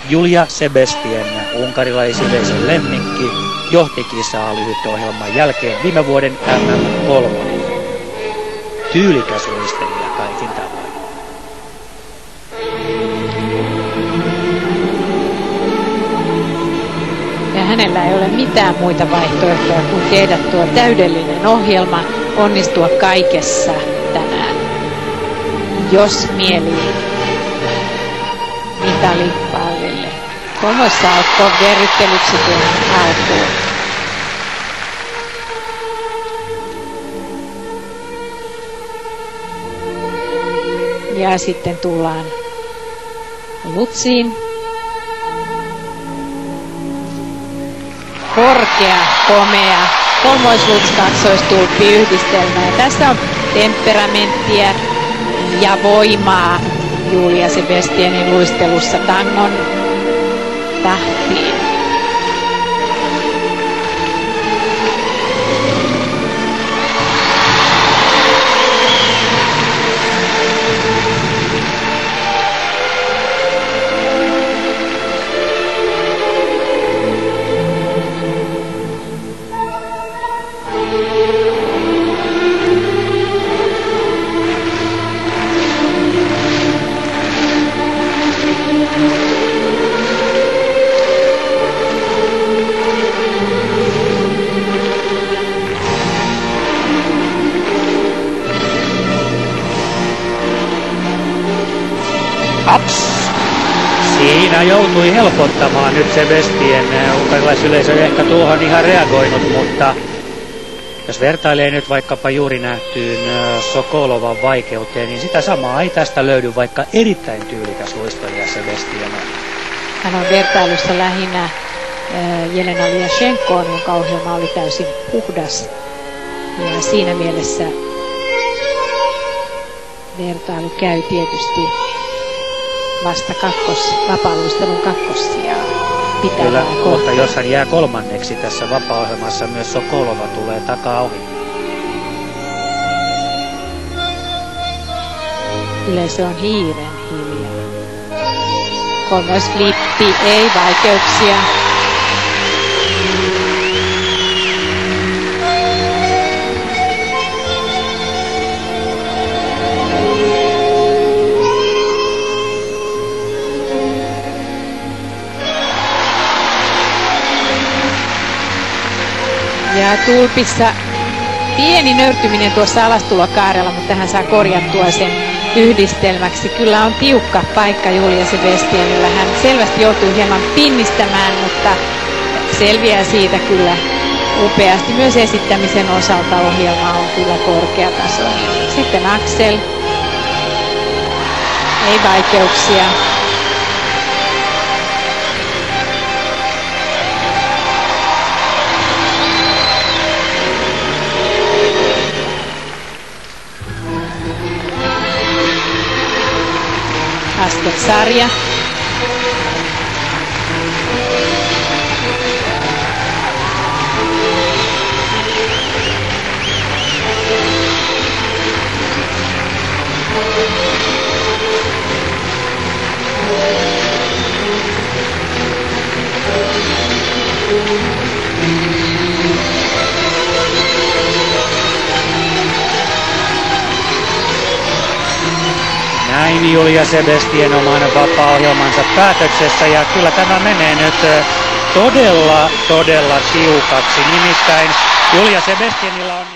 Julia Sebastian, unkarilaisyleisön lemmikki, johti kisaa lyhytohjelman jälkeen viime vuoden MM3. Tyylikäs luistelija kaikin tavoin. Ja hänellä ei ole mitään muita vaihtoehtoja kuin tehdä tuo täydellinen ohjelma, onnistua kaikessa tänään. Jos mieli mitalipallille. Kolmoissalkko verryttelyksi tuohon alkuun. Ja sitten tullaan lutsiin. Korkea, komea, kolmoisluts kaksoistulppi yhdistelmä. Ja tässä on temperamenttia ja voimaa Julia Sebastianin luistelussa tangon tahtiin. Siinä joutui helpottamaan nyt Sebastian. Unkarilaisyleisö ei ehkä tuohon ihan reagoinut, mutta jos vertailee nyt vaikkapa juuri nähtyyn Sokolovan vaikeuteen, niin sitä samaa ei tästä löydy, vaikka erittäin tyylikäs luistelija Sebastian. Hän on vertailussa lähinnä Jelena Liashenkoon, jonka ohjelma oli täysin puhdas. Ja siinä mielessä vertailu käy tietysti vasta vapaaluistelun kakkossijaa. Kyllä, mutta jos hän jää kolmanneksi tässä vapaa-ohjelmassa, myös Sokolova tulee takaa ohi. Yleisö on hiiren hiljaa. Kolmoisflippi, ei vaikeuksia. Ja tulpissa pieni nöyrtyminen tuossa alastulokaarella, mutta hän saa korjattua sen yhdistelmäksi. Kyllä on tiukka paikka Julia Sebastianilla. Hän selvästi joutuu hieman pinnistämään, mutta selviää siitä kyllä upeasti. Myös esittämisen osalta ohjelma on kyllä korkeatasoinen. Sitten Axel. Ei vaikeuksia. Sarja. Näin Julia Sebastian oman vapaa-ohjelmansa päätöksessä, ja kyllä tämä menee nyt todella tiukaksi. Nimittäin Julia Sebastianilla on